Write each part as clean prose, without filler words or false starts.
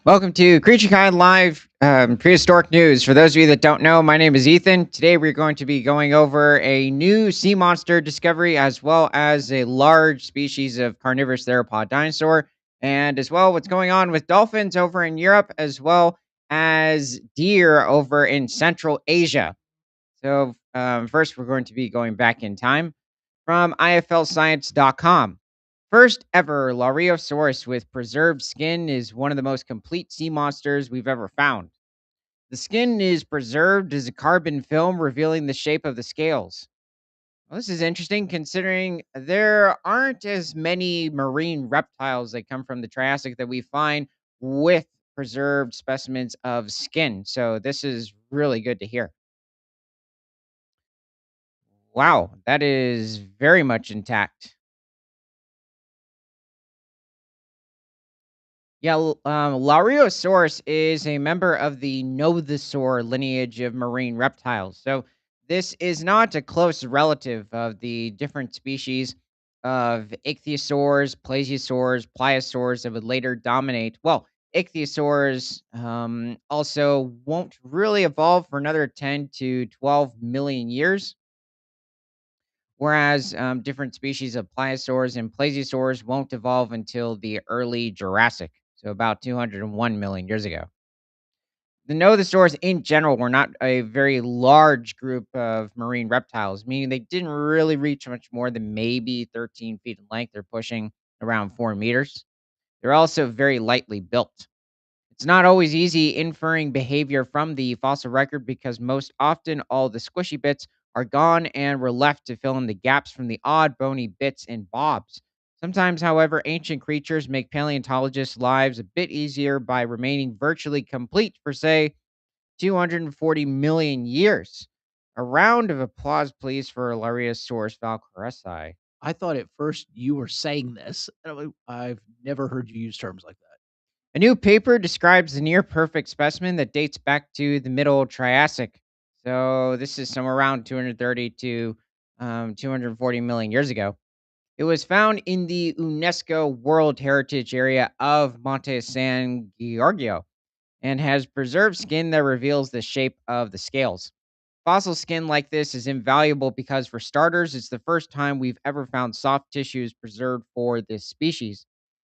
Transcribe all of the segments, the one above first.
Welcome to Creature Kind Live Prehistoric News. For those of you that don't know, my name is Ethan. Today we're going to be going over a new sea monster discovery as well as a large species of carnivorous theropod dinosaur, and as well what's going on with dolphins over in Europe as well as deer over in Central Asia. First, we're going to be going back in time from iflscience.com. First ever Lauriosaurus with preserved skin is one of the most complete sea monsters we've ever found. The skin is preserved as a carbon film, revealing the shape of the scales. Well, this is interesting considering there aren't as many marine reptiles that come from the Triassic that we find with preserved specimens of skin. So, this is really good to hear. Wow, that is very much intact. Yeah, Lauriosaurus is a member of the Nothosaur lineage of marine reptiles. So this is not a close relative of the different species of ichthyosaurs, plesiosaurs, pliosaurs that would later dominate. Well, ichthyosaurs also won't really evolve for another 10 to 12 million years, whereas different species of pliosaurs and plesiosaurs won't evolve until the early Jurassic, so about 201 million years ago. The Nothosaurs in general were not a very large group of marine reptiles, meaning they didn't really reach much more than maybe 13 feet in length. They're pushing around 4 meters. They're also very lightly built. It's not always easy inferring behavior from the fossil record because most often all the squishy bits are gone and were left to fill in the gaps from the odd bony bits and bobs. Sometimes, however, ancient creatures make paleontologists' lives a bit easier by remaining virtually complete for, say, 240 million years. A round of applause, please, for Lariasaurus valcaresi. I thought at first you were saying this, and I've never heard you use terms like that. A new paper describes the near perfect specimen that dates back to the Middle Triassic. So this is somewhere around 230 to 240 million years ago. It was found in the UNESCO World Heritage Area of Monte San Giorgio and has preserved skin that reveals the shape of the scales. Fossil skin like this is invaluable because, for starters, it's the first time we've ever found soft tissues preserved for this species.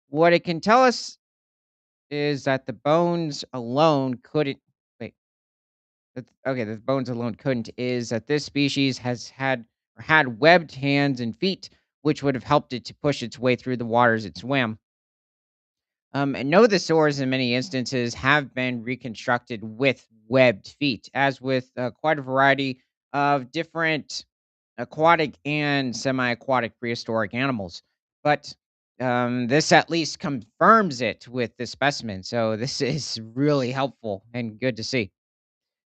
What it can tell us is that the bones alone couldn't wait. Okay, the bones alone couldn't is that this species has had webbed hands and feet, which would have helped it to push its way through the waters it swam. And nothosaurs, in many instances, have been reconstructed with webbed feet, as with quite a variety of different aquatic and semi-aquatic prehistoric animals. But this at least confirms it with the specimen. So this is really helpful and good to see.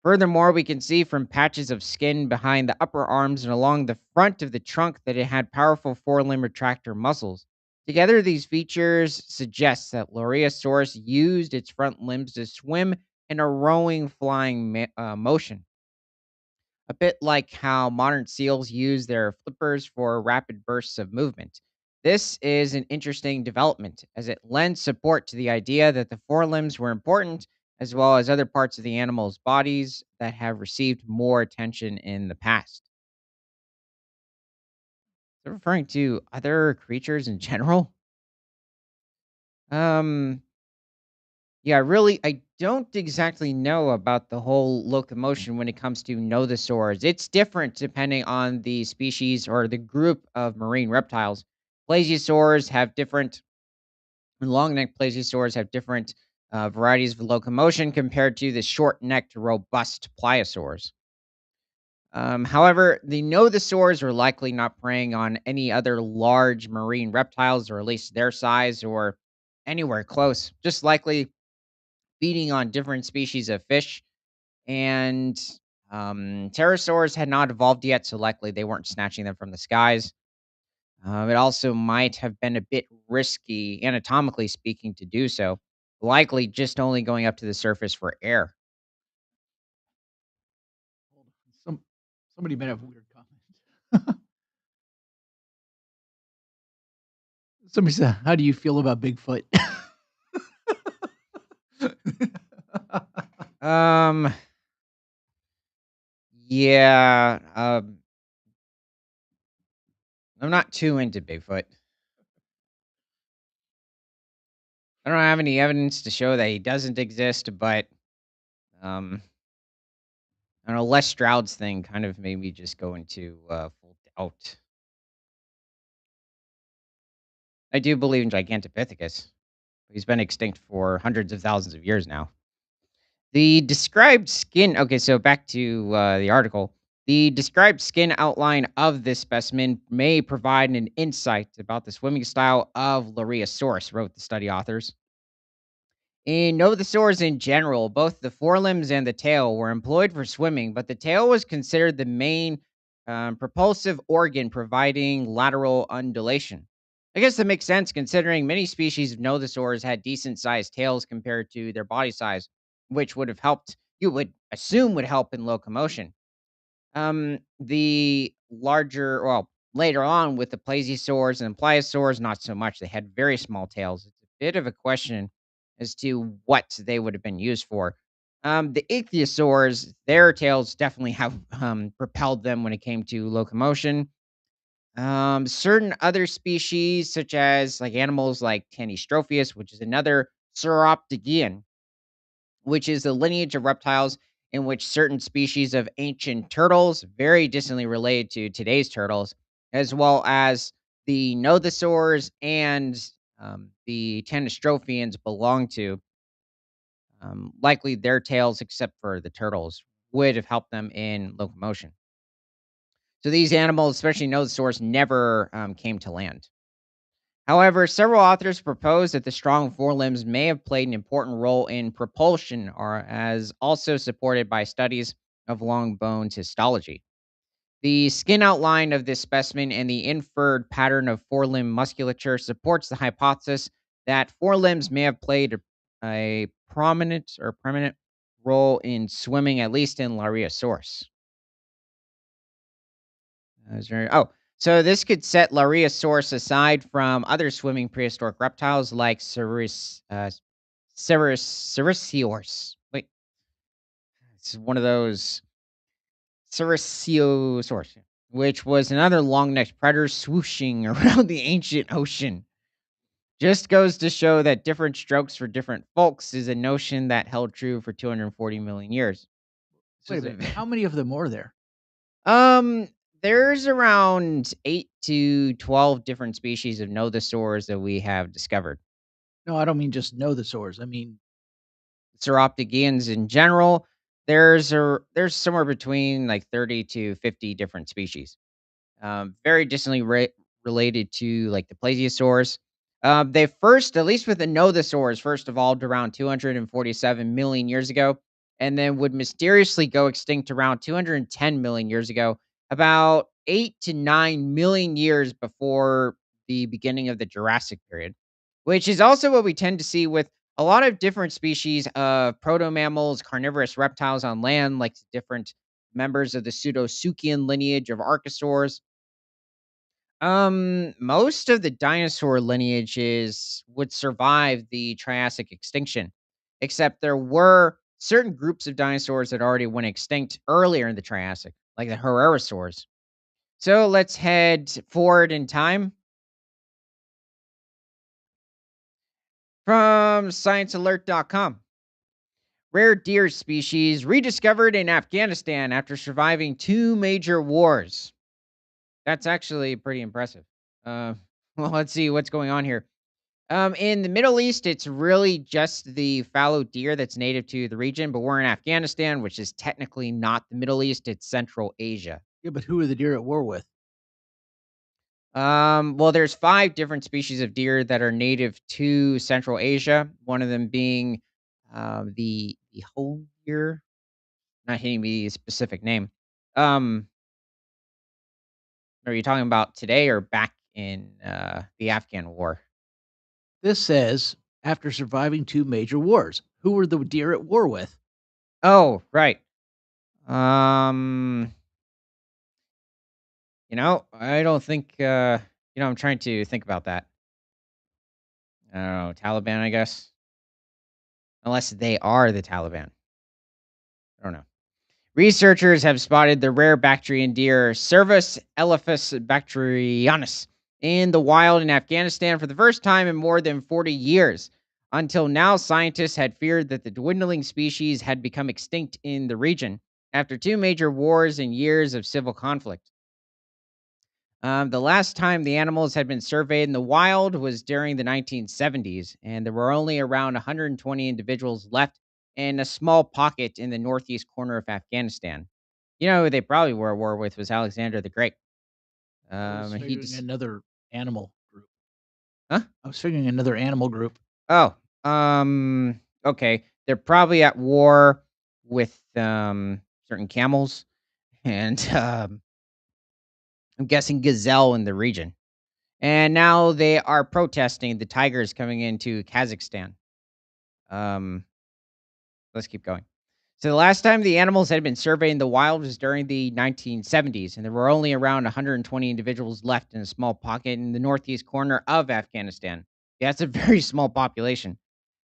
Furthermore, we can see from patches of skin behind the upper arms and along the front of the trunk that it had powerful forelimb retractor muscles. Together, these features suggest that Loriosaurus used its front limbs to swim in a rowing flying motion, a bit like how modern seals use their flippers for rapid bursts of movement. This is an interesting development as it lends support to the idea that the forelimbs were important as well as other parts of the animal's bodies that have received more attention in the past. They're referring to other creatures in general. Um, Yeah, really, I don't exactly know about the whole locomotion when it comes to nothosaurs. It's different depending on the species or the group of marine reptiles. Plesiosaurs have different, long necked plesiosaurs have different varieties of locomotion compared to the short necked, robust pliosaurs. However, the nothosaurs are likely not preying on any other large marine reptiles, or at least their size, or anywhere close. Just likely feeding on different species of fish, and pterosaurs had not evolved yet, so likely they weren't snatching them from the skies. It also might have been a bit risky, anatomically speaking, to do so, likely just only going up to the surface for air. Hold on. Somebody might have a weird comment. Somebody said, "How do you feel about Bigfoot?" Um, yeah, I'm not too into Bigfoot. I don't have any evidence to show that he doesn't exist, but, um, I don't know, Les Stroud's thing kind of made me just go into, full doubt. I do believe in Gigantopithecus. He's been extinct for hundreds of thousands of years now. The described skin okay, so back to, the article. The described skin outline of this specimen may provide an insight about the swimming style of Lariasaurus, wrote the study authors. In Novosaurs in general, both the forelimbs and the tail were employed for swimming, but the tail was considered the main propulsive organ providing lateral undulation. I guess that makes sense considering many species of Novosaurs had decent sized tails compared to their body size, which would have helped, you would assume, would help in locomotion. The larger, well, later on with the plesiosaurs and pliosaurs, not so much. They had very small tails. It's a bit of a question as to what they would have been used for. The ichthyosaurs, their tails definitely have propelled them when it came to locomotion. Certain other species, such as like animals like Tanystropheus, which is another sauroptegan, which is the lineage of reptiles in which certain species of ancient turtles, very distantly related to today's turtles, as well as the nothosaurs and the tanystrophians belong to. Likely their tails, except for the turtles, would have helped them in locomotion. So these animals, especially nothosaurs, never came to land. However, several authors propose that the strong forelimbs may have played an important role in propulsion, or as also supported by studies of long bones histology. The skin outline of this specimen and the inferred pattern of forelimb musculature supports the hypothesis that forelimbs may have played a prominent or permanent role in swimming, at least in Lariasaurus. So this could set Lariasaurus aside from other swimming prehistoric reptiles like Cerasiors. Wait, it's one of those Cerasiosaurus, which was another long-necked predator swooshing around the ancient ocean. Just goes to show that different strokes for different folks is a notion that held true for 240 million years. Wait This a is a minute. How many of them are there? Um, there's around 8 to 12 different species of nothosaurs that we have discovered. No, I don't mean just know the source. I mean, Sauroptegians in general, there's somewhere between like 30 to 50 different species. Very distantly related to like the plesiosaurs. They first, at least with the nothosaurs, first evolved around 247 million years ago, and then would mysteriously go extinct around 210 million years ago, about 8 to 9 million years before the beginning of the Jurassic period, which is also what we tend to see with a lot of different species of proto mammals, carnivorous reptiles on land, like different members of the Pseudosuchian lineage of archosaurs. Most of the dinosaur lineages would survive the Triassic extinction, except there were certain groups of dinosaurs that already went extinct earlier in the Triassic, like the Herrerasaurs. So let's head forward in time from sciencealert.com. Rare deer species rediscovered in Afghanistan after surviving two major wars. That's actually pretty impressive. Uh, well, let's see what's going on here. In the Middle East, it's really just the fallow deer that's native to the region, but we're in Afghanistan, which is technically not the Middle East, it's Central Asia. yeah, but who are the deer at war with? Well, there's 5 different species of deer that are native to Central Asia, one of them being the whole deer, not hitting me a specific name. Um, are you talking about today or back in the Afghan war? This says after surviving two major wars. Who were the deer at war with? Oh, right. Um I don't think, I'm trying to think about that. I don't know, Taliban, I guess? Unless they are the Taliban. I don't know. Researchers have spotted the rare Bactrian deer Cervus elephas bactrianus in the wild in Afghanistan for the first time in more than 40 years. Until now, scientists had feared that the dwindling species had become extinct in the region after two major wars and years of civil conflict. The last time the animals had been surveyed in the wild was during the 1970s, and there were only around 120 individuals left in a small pocket in the northeast corner of Afghanistan. You know who they probably were at war with was Alexander the Great. I was He figuring just another animal group. huh? I was figuring another animal group. Oh, okay. They're probably at war with certain camels and I'm guessing gazelle in the region. And now they are protesting the tigers coming into Kazakhstan. Um, let's keep going. So the last time the animals had been surveyed in the wild was during the 1970s, and there were only around 120 individuals left in a small pocket in the northeast corner of Afghanistan. Yeah, that's a very small population.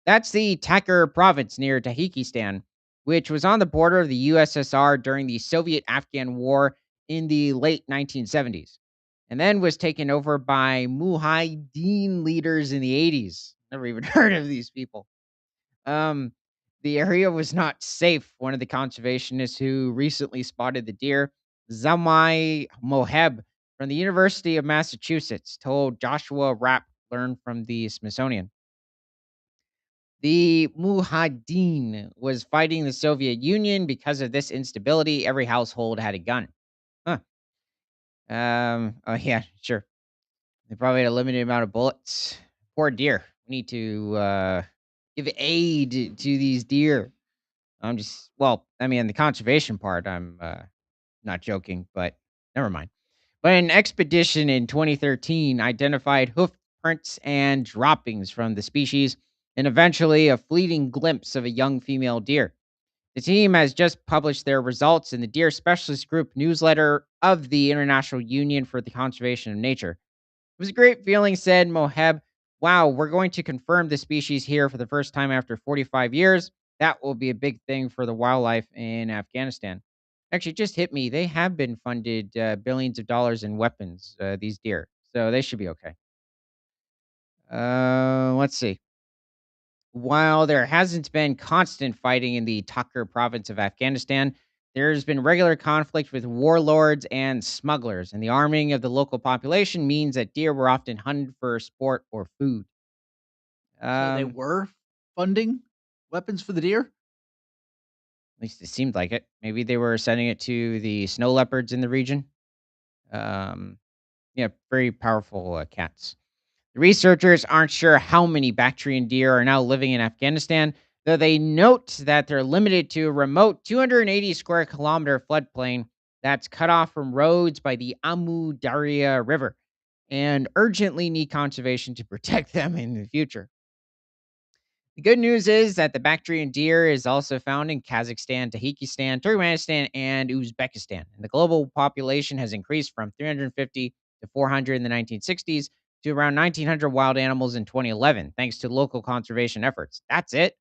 That's the Takur province near Tajikistan, which was on the border of the USSR during the Soviet Afghan War in the late 1970s, and then was taken over by Mujahideen leaders in the 80s. Never even heard of these people. Um, the area was not safe. One of the conservationists who recently spotted the deer, Zamai Moheb from the University of Massachusetts, told Joshua Rapp, learned from the Smithsonian. The Mujahideen was fighting the Soviet Union. Because of this instability, every household had a gun. Huh. Oh, yeah, sure. They probably had a limited amount of bullets. Poor deer. We need to give aid to these deer. I'm just, well, I mean, the conservation part, I'm not joking, but never mind. But an expedition in 2013 identified hoof prints and droppings from the species and eventually a fleeting glimpse of a young female deer. The team has just published their results in the Deer Specialist Group newsletter of the International Union for the Conservation of Nature. It was a great feeling, said Moheb. Wow, we're going to confirm the species here for the first time after 45 years. That will be a big thing for the wildlife in Afghanistan. Actually, it just hit me. They have been funded billions of dollars in weapons, these deer. So they should be okay. Let's see. While there hasn't been constant fighting in the Takur province of Afghanistan, there's been regular conflict with warlords and smugglers, and the arming of the local population means that deer were often hunted for sport or food. So they Um, were funding weapons for the deer? at least it seemed like it. Maybe they were sending it to the snow leopards in the region. Um, yeah, very powerful cats. The researchers aren't sure how many Bactrian deer are now living in Afghanistan, though they note that they're limited to a remote 280 square kilometer floodplain that's cut off from roads by the Amu Darya River and urgently need conservation to protect them in the future. The good news is that the Bactrian deer is also found in Kazakhstan, Tajikistan, Turkmenistan, and Uzbekistan. And the global population has increased from 350 to 400 in the 1960s to around 1,900 wild animals in 2011, thanks to local conservation efforts. That's it.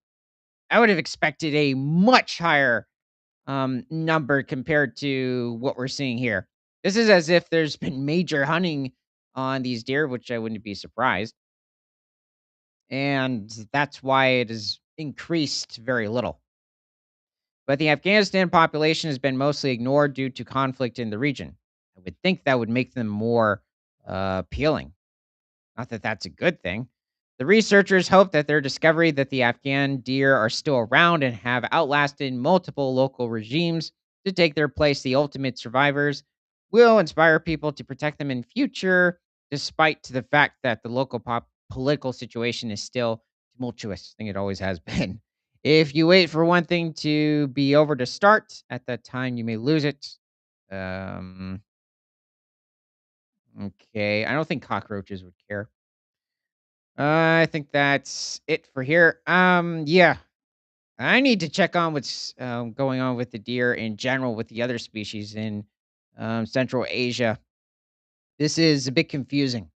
I would have expected a much higher number compared to what we're seeing here. This is as if there's been major hunting on these deer, which I wouldn't be surprised, and that's why it has increased very little. But the Afghanistan population has been mostly ignored due to conflict in the region. I would think that would make them more appealing. Not that that's a good thing. The researchers hope that their discovery that the Afghan deer are still around and have outlasted multiple local regimes to take their place, the ultimate survivors, will inspire people to protect them in future, despite the fact that the local political situation is still tumultuous. I think it always has been. If you wait for one thing to be over to start, at that time you may lose it. Um, okay, I don't think cockroaches would care. I think that's it for here. Yeah, I need to check on what's going on with the deer in general with the other species in Central Asia. This is a bit confusing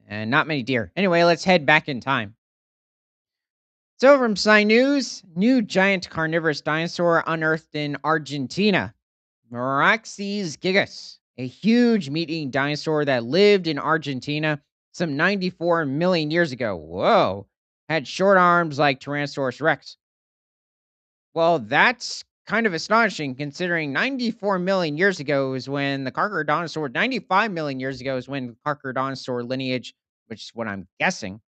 and not many deer. Anyway, let's head back in time. So, from Sci News, new giant carnivorous dinosaur unearthed in Argentina. Meraxes gigas, a huge meat eating dinosaur that lived in Argentina some 94 million years ago. Whoa. Had short arms like Tyrannosaurus rex. Well, that's kind of astonishing considering 94 million years ago is when the Carcharodontosaur, 95 million years ago is when the Carcharodontosaur lineage, which is what I'm guessing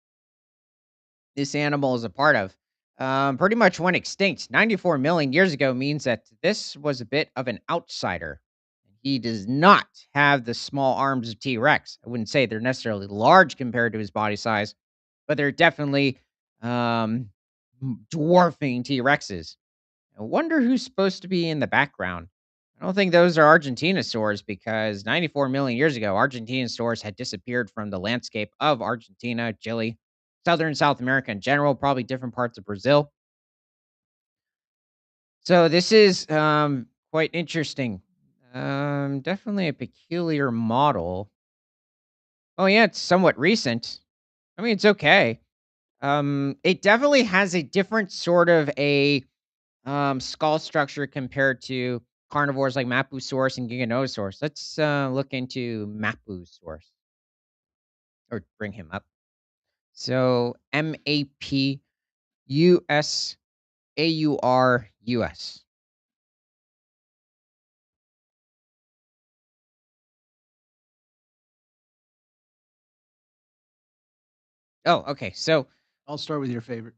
this animal is a part of, pretty much went extinct 94 million years ago means that this was a bit of an outsider. He does not have the small arms of T Rex. I wouldn't say they're necessarily large compared to his body size, but they're definitely um, dwarfing T Rexes. I wonder who's supposed to be in the background. I don't think those are Argentinosaurs because 94 million years ago, Argentinosaurs had disappeared from the landscape of Argentina, Chile, southern South America in general, probably different parts of Brazil. So this is quite interesting. Definitely a peculiar model. Oh yeah, it's somewhat recent. I mean, it's okay. It definitely has a different sort of a skull structure compared to carnivores like Mapusaurus and Giganotosaurus. Let's look into Mapusaurus or bring him up. So Mapusaurus. Oh, okay. So I'll start with your favorite.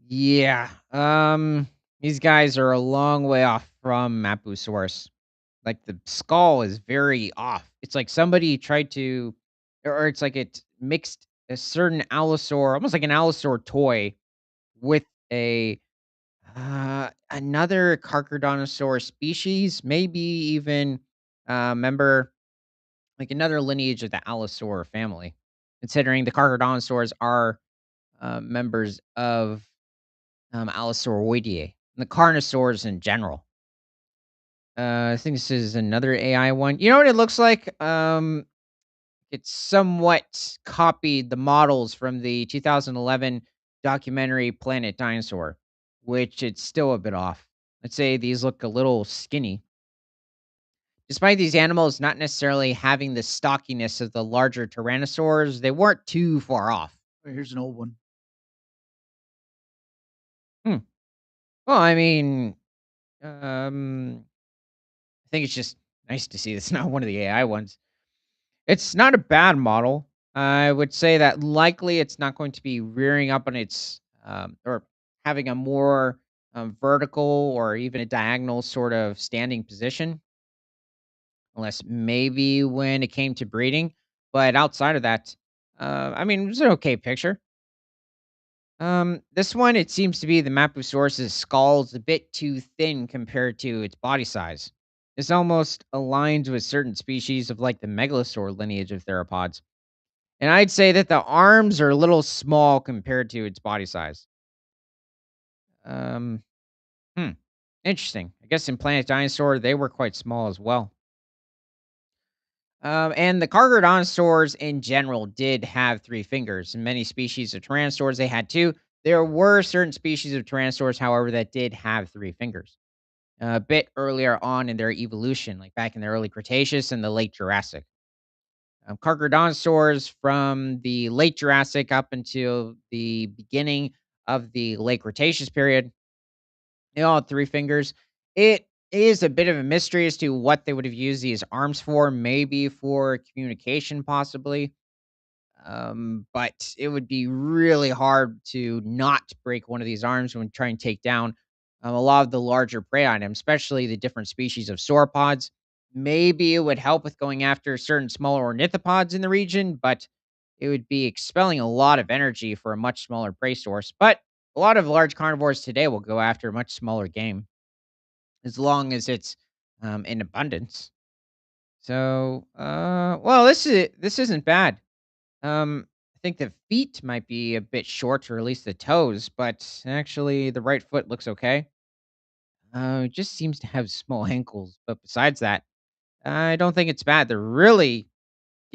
yeah, these guys are a long way off from Mapusaurus. Like the skull is very off. It's like somebody tried to, or it's like it mixed a certain Allosaur, almost like an Allosaur toy, with a another Carcharodontosaur species, maybe even member like another lineage of the Allosaur family. Considering the Carcharodontosaurs are members of Allosauroideae and the Carnosaurs in general. I think this is another AI one. You know what it looks like? It's somewhat copied the models from the 2011 documentary Planet Dinosaur, which it's still a bit off. I'd say these look a little skinny. Despite these animals not necessarily having the stockiness of the larger tyrannosaurs, they weren't too far off. Here's an old one. Hmm. Well, I mean, um, I think it's just nice to see it's not one of the AI ones. It's not a bad model. I would say that likely it's not going to be rearing up on its or having a more vertical or even a diagonal sort of standing position, unless maybe when it came to breeding. But outside of that, I mean, it's an okay picture. This one, it seems to be the Mapusaurus's skull is a bit too thin compared to its body size. This almost aligns with certain species of like the megalosaur lineage of theropods. And I'd say that the arms are a little small compared to its body size. Um, hmm. Interesting. I guess in Planet Dinosaur, they were quite small as well. And the Carcharodontosaurs in general did have three fingers. In many species of Tyrannosaurs, they had two. There were certain species of Tyrannosaurs, however, that did have three fingers. A bit earlier on in their evolution, like back in the early Cretaceous and the late Jurassic. Carcharodontosaurs from the late Jurassic up until the beginning of the late Cretaceous period, they all had three fingers. It is a bit of a mystery as to what they would have used these arms for, maybe for communication, possibly. But it would be really hard to not break one of these arms when trying to take down a lot of the larger prey items, especially the different species of sauropods. Maybe it would help with going after certain smaller ornithopods in the region, but it would be expelling a lot of energy for a much smaller prey source. But a lot of large carnivores today will go after much smaller game as long as it's in abundance. So, well, this isn't bad. I think the feet might be a bit short, or at least the toes, but actually the right foot looks okay. It just seems to have small ankles, but besides that, I don't think it's bad. They're really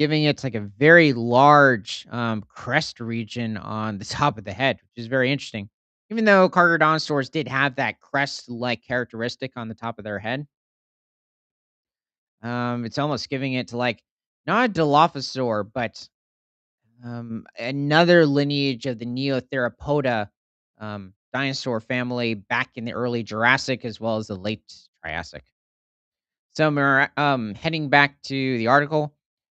giving it like a very large crest region on the top of the head, which is very interesting. Even though carcharodontosaurs did have that crest-like characteristic on the top of their head, it's almost giving it to like not a Dilophosaur, but another lineage of the Neotheropoda dinosaur family back in the early Jurassic as well as the late Triassic. So, heading back to the article,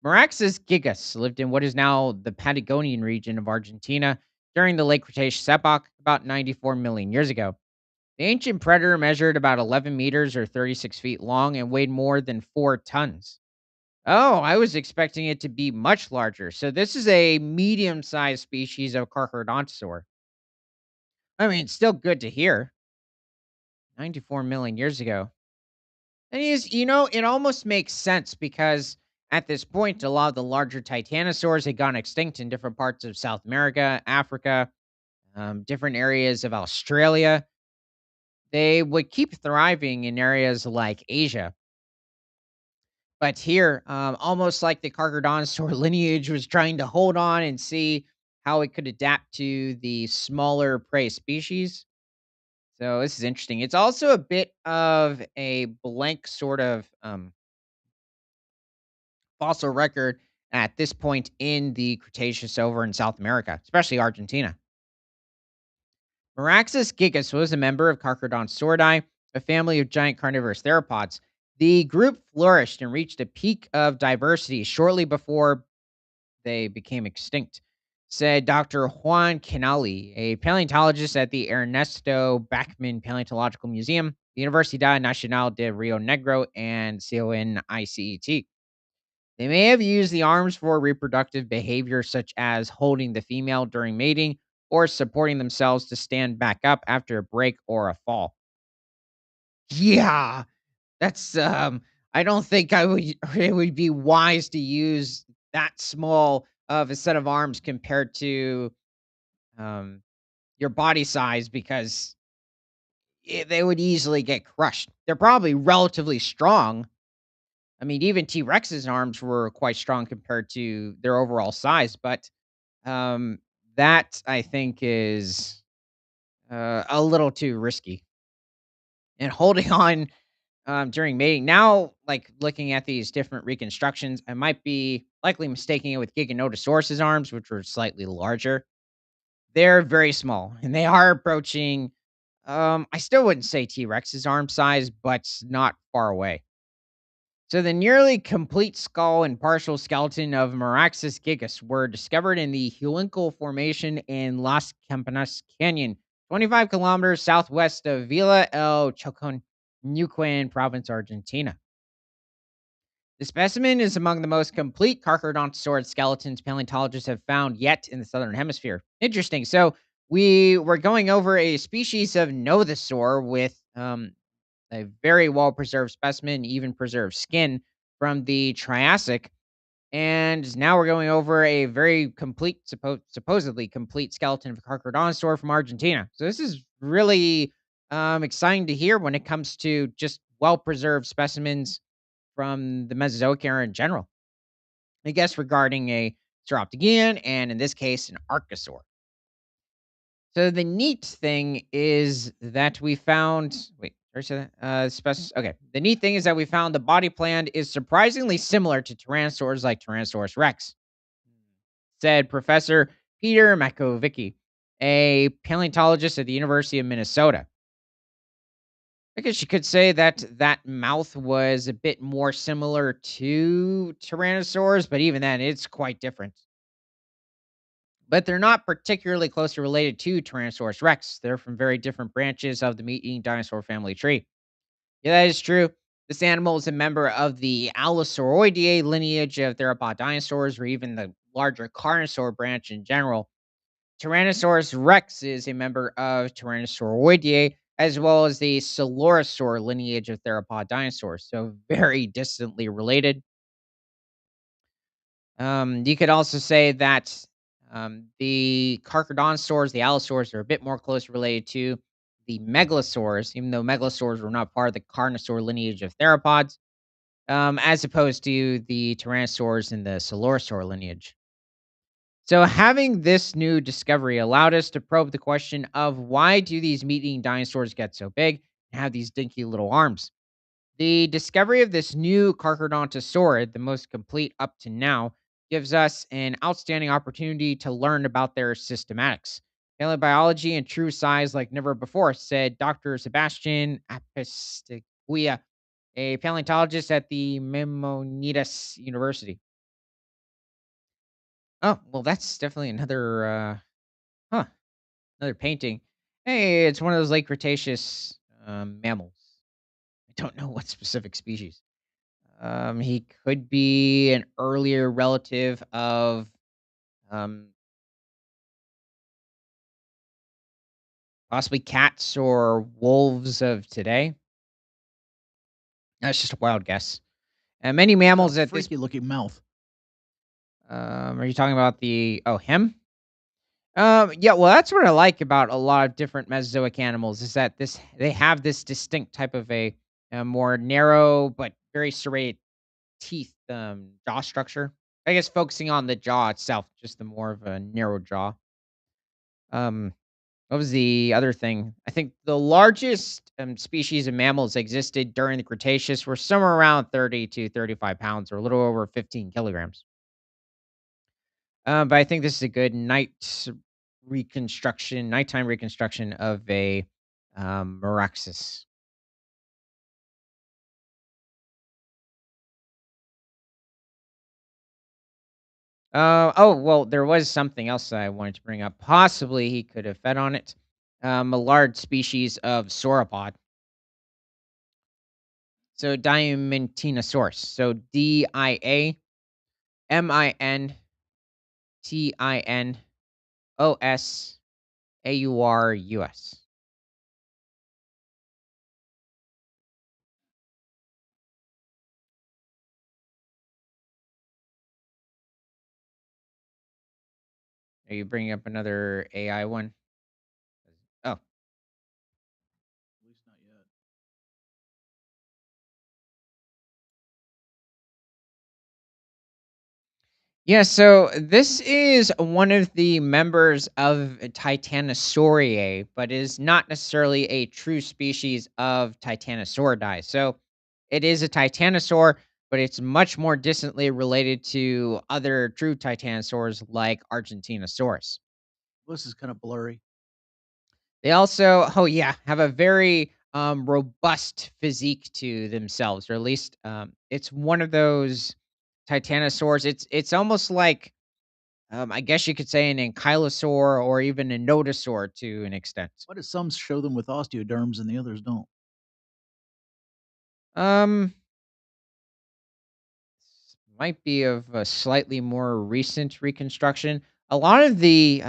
Meraxes gigas lived in what is now the Patagonian region of Argentina during the late Cretaceous epoch, about 94 million years ago. The ancient predator measured about 11 meters or 36 feet long and weighed more than 4 tons. Oh, I was expecting it to be much larger. So, this is a medium sized species of Carcharodontosaur. I mean, it's still good to hear. 94 million years ago. And it almost makes sense because at this point, a lot of the larger titanosaurs had gone extinct in different parts of South America, Africa, different areas of Australia. They would keep thriving in areas like Asia. But here, almost like the Carcharodontosaur lineage was trying to hold on and see how it could adapt to the smaller prey species. So this is interesting. It's also a bit of a blank sort of fossil record at this point in the Cretaceous over in South America, especially Argentina. Meraxes gigas was a member of Carcharodontosauridae, a family of giant carnivorous theropods. The group flourished and reached a peak of diversity shortly before they became extinct, said Dr. Juan Canali, a paleontologist at the Ernesto Bachmann Paleontological Museum, the Universidad Nacional de Rio Negro, and CONICET. They may have used the arms for reproductive behavior, such as holding the female during mating or supporting themselves to stand back up after a break or a fall. Yeah, that's I don't think I would it would be wise to use that small of a set of arms compared to um your body size because they would easily get crushed. They're probably relatively strong. I mean, even T-Rex's arms were quite strong compared to their overall size, but Um, that I think is, a little too risky. And holding on, during mating now, like, looking at these different reconstructions, I might be likely mistaking it with Giganotosaurus's arms, which were slightly larger. They're very small, and they are approaching, I still wouldn't say T-Rex's arm size, but not far away. So the nearly complete skull and partial skeleton of Meraxes gigas were discovered in the Huincal Formation in Las Campanas Canyon, 25 kilometers southwest of Villa El Chocon, Neuquén province, Argentina. The specimen is among the most complete Carcharodontosaurid skeletons paleontologists have found yet in the southern hemisphere. Interesting. So we were going over a species of Nothosaur with a very well preserved specimen, even preserved skin from the Triassic. And now we're going over a very complete, supposedly complete skeleton of a Carcharodontosaur from Argentina. So this is really exciting to hear when it comes to just well preserved specimens from the Mesozoic era in general. I guess regarding a Sauroptegan and in this case an Archosaur. So the neat thing is that we found wait, did I say that? Okay. The neat thing is that we found the body plan is surprisingly similar to tyrannosaurs like Tyrannosaurus Rex, said Professor Peter Makovicki, a paleontologist at the University of Minnesota. I guess you could say that that mouth was a bit more similar to Tyrannosaurs, but even then, it's quite different. But they're not particularly closely related to Tyrannosaurus rex. They're from very different branches of the meat-eating dinosaur family tree. Yeah, that is true. This animal is a member of the Allosauridae lineage of theropod dinosaurs, or even the larger Carnosaur branch in general. Tyrannosaurus rex is a member of Tyrannosauroideae, as well as the Coelurosaur lineage of theropod dinosaurs, so very distantly related. You could also say that the Carcharodontosaurs, the Allosaurs, are a bit more closely related to the Megalosaurs, even though Megalosaurs were not part of the Carnosaur lineage of theropods. as opposed to the Tyrannosaurs in the Coelurosaur lineage. So, having this new discovery allowed us to probe the question of why do these meat-eating dinosaurs get so big and have these dinky little arms? The discovery of this new Carcharodontosaur, the most complete up to now, gives us an outstanding opportunity to learn about their systematics, paleobiology, and true size like never before, said Dr. Sebastian Apistiguia, a paleontologist at the Maimonides University. Oh, well, that's definitely huh, another painting. Hey, it's one of those late Cretaceous mammals. I don't know what specific species. He could be an earlier relative of um, possibly cats or wolves of today. That's just a wild guess. And many He's got a mammals at this. freaky looking mouth. Are you talking about the him? Yeah. Well, that's what I like about a lot of different Mesozoic animals is that they have this distinct type of a more narrow but very serrated teeth jaw structure. I guess focusing on the jaw itself, just the more of a narrow jaw. Um, What was the other thing? I think the largest, species of mammals existed during the Cretaceous were somewhere around 30 to 35 pounds or a little over 15 kilograms. But I think this is a good nighttime reconstruction of a, Meraxis. Oh, well, there was something else that I wanted to bring up. Possibly he could have fed on it. A large species of sauropod. So Diamantinosaurus. So Diamantinosaurus. Are you bringing up another AI one? Oh, At least not yet. yeah. So this is one of the members of Titanosauridae, but is not necessarily a true species of Titanosauridae. So it is a titanosaur, but it's much more distantly related to other true titanosaurs like Argentinosaurus. This is kind of blurry. They also oh, yeah, have a very, robust physique to themselves, or at least, it's one of those titanosaurs. It's almost like, I guess you could say an ankylosaur or even a nodosaur to an extent. Why do some show them with osteoderms and the others don't? Um, might be of a slightly more recent reconstruction. A lot of the,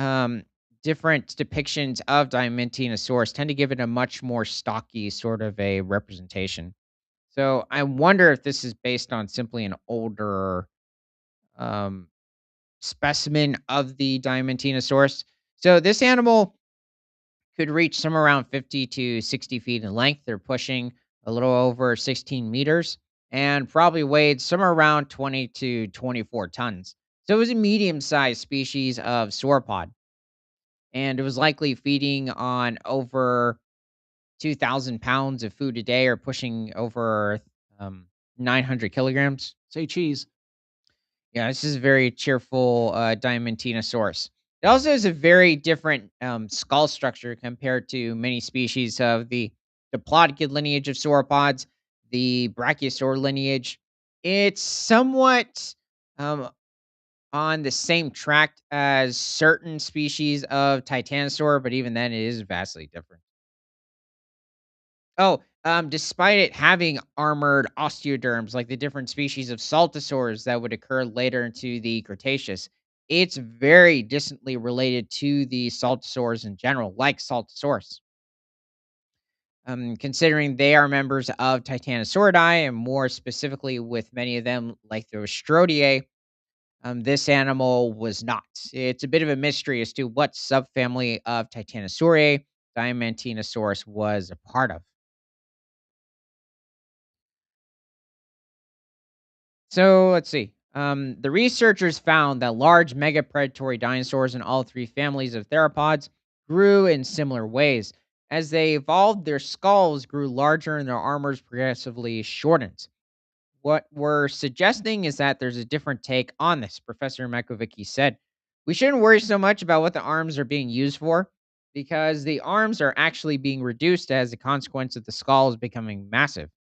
different depictions of Diamantinosaurus tend to give it a much more stocky sort of a representation. So I wonder if this is based on simply an older um, specimen of the Diamantinosaurus. So this animal could reach somewhere around 50 to 60 feet in length. They're pushing a little over 16 meters and probably weighed somewhere around 20 to 24 tons. So it was a medium sized species of sauropod, and it was likely feeding on over 2,000 pounds of food a day or pushing over um, 900 kilograms. Say cheese. Yeah, this is a very cheerful Diamantinosaurus. It also has a very different skull structure compared to many species of the diplodocid lineage of sauropods, the brachiosaur lineage. It's somewhat um, on the same track as certain species of Titanosaur, but even then, it is vastly different. Oh, despite it having armored osteoderms like the different species of saltosaurs that would occur later into the Cretaceous, it's very distantly related to the saltosaurs in general, like Saltosaurus. Considering they are members of Titanosauridae, and more specifically with many of them, like the Ostrodiae, this animal was not. It's a bit of a mystery as to what subfamily of Titanosauridae Diamantinosaurus was a part of. So let's see. The researchers found that large mega predatory dinosaurs in all three families of theropods grew in similar ways. As they evolved, their skulls grew larger and their armors progressively shortened. What we're suggesting is that there's a different take on this, Professor Mekovicki said. We shouldn't worry so much about what the arms are being used for because the arms are actually being reduced as a consequence of the skulls becoming massive.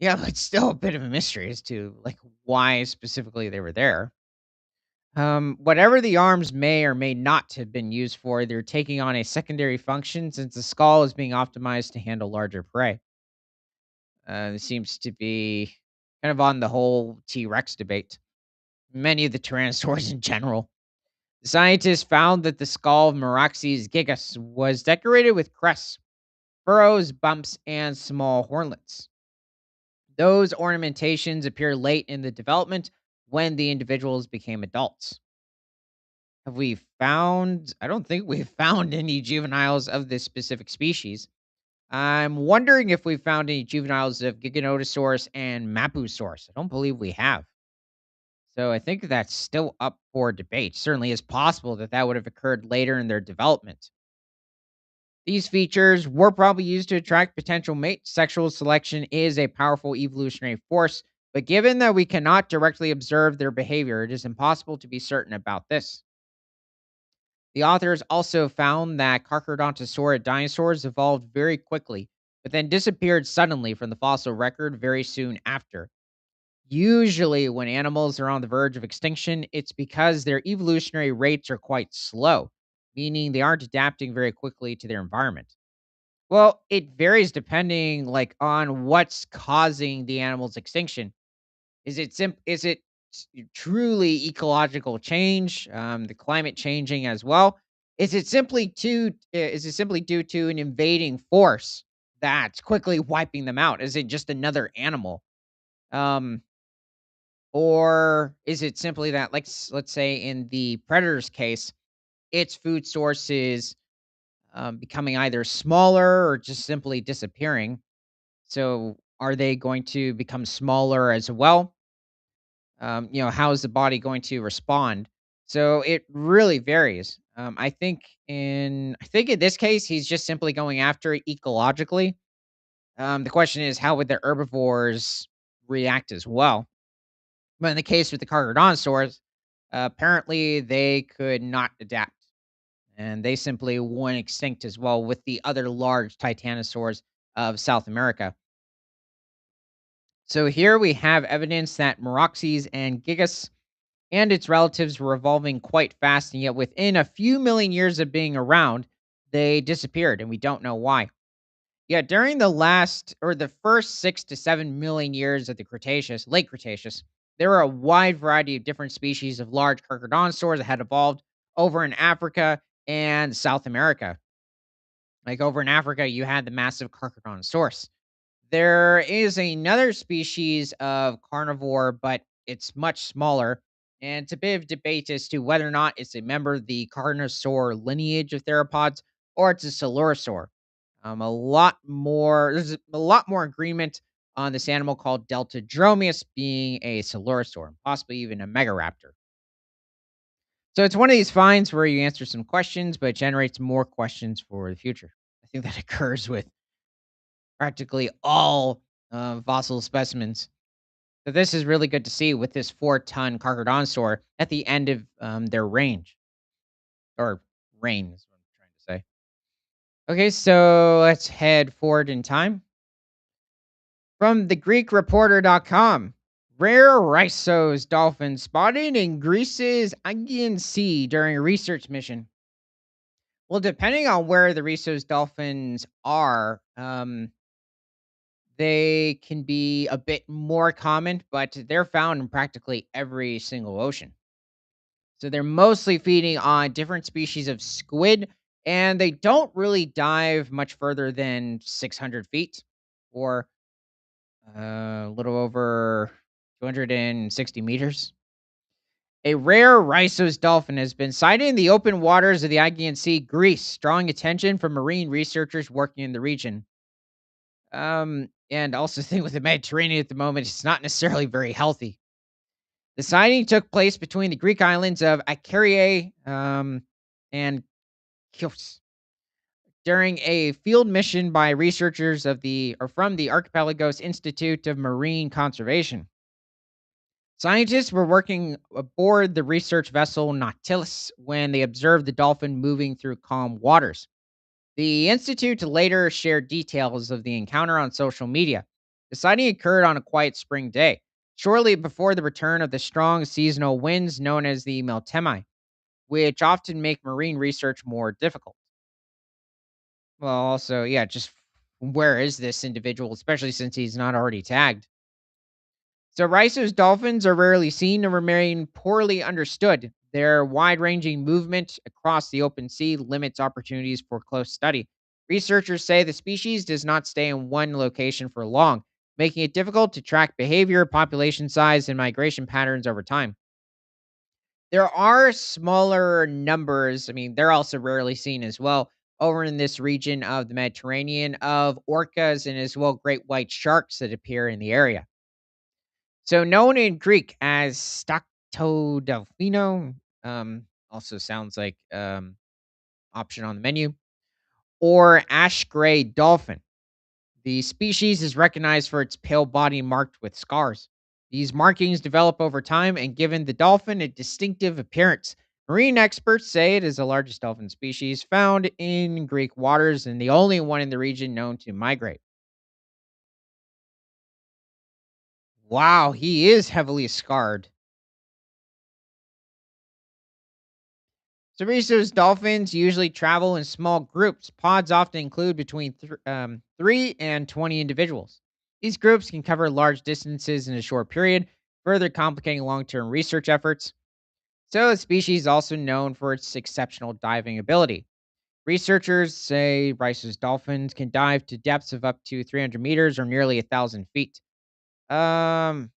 Yeah, but it's still a bit of a mystery as to like why specifically they were there. Whatever the arms may or may not have been used for, they're taking on a secondary function since the skull is being optimized to handle larger prey. This seems to be kind of on the whole T Rex debate. Many of the tyrannosaurs in general. The scientists found that the skull of Meraxes gigas was decorated with crests, furrows, bumps, and small hornlets. Those ornamentations appear late in the development when the individuals became adults. Have we found? I don't think we've found any juveniles of this specific species. I'm wondering if we found any juveniles of Giganotosaurus and Mapusaurus. I don't believe we have. So I think that's still up for debate. Certainly is possible that that would have occurred later in their development. These features were probably used to attract potential mates. Sexual selection is a powerful evolutionary force, but given that we cannot directly observe their behavior, it is impossible to be certain about this. The authors also found that Carcharodontosaurid dinosaurs evolved very quickly, but then disappeared suddenly from the fossil record very soon after. Usually, when animals are on the verge of extinction, it's because their evolutionary rates are quite slow, meaning they aren't adapting very quickly to their environment. Well, it varies depending like on what's causing the animal's extinction. Is it truly ecological change, the climate changing as well? Is it simply due to an invading force that's quickly wiping them out? Is it just another animal? Um, or is it simply that, like, let's say in the predator's case, its food source is becoming either smaller or just simply disappearing? So, are they going to become smaller as well? How is the body going to respond? So it really varies. I think in this case, he's just simply going after it ecologically. The question is, how would the herbivores react as well? But in the case with the carcharodontosaurs, apparently they could not adapt, and they simply went extinct as well with the other large titanosaurs of South America. So here we have evidence that Meroxes and Gigas and its relatives were evolving quite fast, and yet within a few million years of being around, they disappeared, and we don't know why. Yeah, during the first 6 to 7 million years of the Cretaceous, late Cretaceous, there were a wide variety of different species of large carcharodontosaurs that had evolved over in Africa and South America. Like over in Africa, you had the massive Carcharodontosaurus. There is another species of carnivore, but it's much smaller. And it's a bit of debate as to whether or not it's a member of the Carnosaur lineage of theropods or it's a Coelurosaur. There's a lot more agreement on this animal called Deltadromeus being a Coelurosaur, possibly even a Megaraptor. So it's one of these finds where you answer some questions, but it generates more questions for the future. I think that occurs with practically all fossil specimens. So this is really good to see with this 4-ton Carcharodontosaur at the end of their range or reign is what I'm trying to say. Okay, so let's head forward in time. From the GreekReporter.com. Rare Rhisos dolphin spotted in Greece's Aegean Sea during a research mission. Well, depending on where the Rhisos dolphins are, they can be a bit more common, but they're found in practically every single ocean. So they're mostly feeding on different species of squid, and they don't really dive much further than 600 feet or a little over 260 meters. A rare Rhisos dolphin has been sighted in the open waters of the Aegean Sea, Greece, drawing attention from marine researchers working in the region. And also thing with the Mediterranean at the moment, it's not necessarily very healthy. The sighting took place between the Greek islands of Icaria, and Chios during a field mission by researchers of the or from the Archipelagos Institute of Marine Conservation. Scientists were working aboard the research vessel Nautilus when they observed the dolphin moving through calm waters. The institute later shared details of the encounter on social media. The sighting occurred on a quiet spring day, shortly before the return of the strong seasonal winds known as the Meltemi, which often make marine research more difficult. Well, also, yeah, just where is this individual, especially since he's not already tagged? So, Rice's dolphins are rarely seen and remain poorly understood. Their wide ranging movement across the open sea limits opportunities for close study. Researchers say the species does not stay in one location for long, making it difficult to track behavior, population size, and migration patterns over time. There are smaller numbers. I mean, they're also rarely seen as well over in this region of the Mediterranean of orcas and as well great white sharks that appear in the area. So known in Greek as Stacto Delfino, also sounds like option on the menu, or ash gray dolphin. The species is recognized for its pale body marked with scars. These markings develop over time and given the dolphin a distinctive appearance. Marine experts say it is the largest dolphin species found in Greek waters and the only one in the region known to migrate. Wow, he is heavily scarred. Cerritos dolphins usually travel in small groups. Pods often include between 3 and 20 individuals. These groups can cover large distances in a short period, further complicating long term research efforts. So, the species is also known for its exceptional diving ability. Researchers say Rice's dolphins can dive to depths of up to 300 meters or nearly 1,000 feet. Um,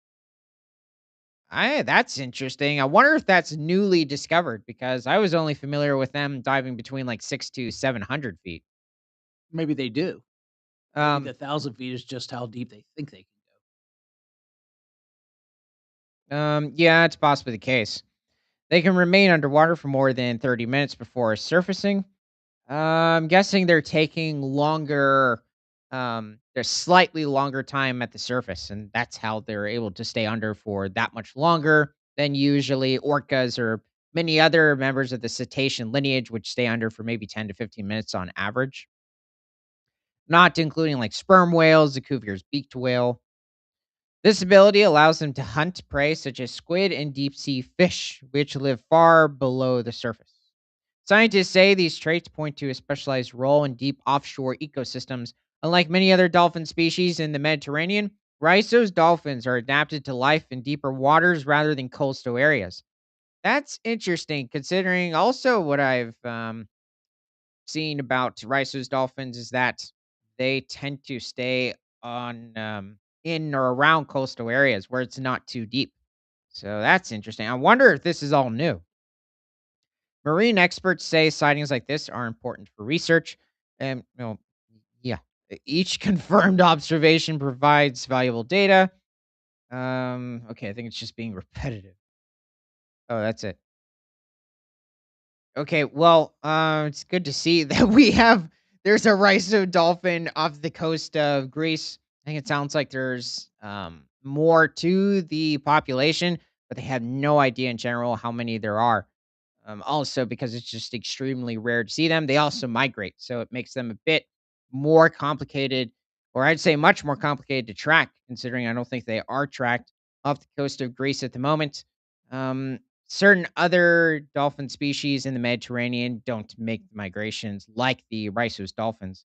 that's interesting. I wonder if that's newly discovered because I was only familiar with them diving between like 6 to 700 feet. Maybe they do. Maybe the Um, 1,000 feet is just how deep they think they can go. yeah, it's possibly the case. They can remain underwater for more than 30 minutes before surfacing. I'm guessing they're taking longer. There's slightly longer time at the surface, and that's how they're able to stay under for that much longer than usually orcas or many other members of the cetacean lineage, which stay under for maybe 10 to 15 minutes on average. Not including like sperm whales, the Cuvier's beaked whale. This ability allows them to hunt prey such as squid and deep sea fish, which live far below the surface. Scientists say these traits point to a specialized role in deep offshore ecosystems. Unlike many other dolphin species in the Mediterranean, Rhizo's dolphins are adapted to life in deeper waters rather than coastal areas. That's interesting, considering also what I've seen about Rhizo's dolphins is that they tend to stay on in or around coastal areas where it's not too deep. So that's interesting. I wonder if this is all new. Marine experts say sightings like this are important for research. And, yeah, each confirmed observation provides valuable data. Okay, I think it's just being repetitive. Oh, that's it. Okay, well, it's good to see that there's a rhizo dolphin off the coast of Greece. I think it sounds like there's more to the population, but they have no idea in general how many there are. Also, because it's just extremely rare to see them, they also migrate, so it makes them a bit more complicated, or I'd say much more complicated to track, considering I don't think they are tracked off the coast of Greece at the moment. Um, Certain other dolphin species in the Mediterranean don't make the migrations like the Rhizo's dolphins.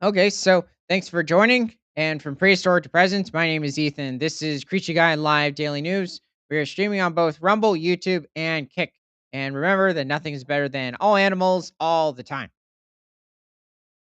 Okay, so thanks for joining. And from prehistoric to present, my name is Ethan. This is Creature Guy Live Daily News. We are streaming on both Rumble, YouTube, and Kick. And remember that nothing is better than all animals all the time.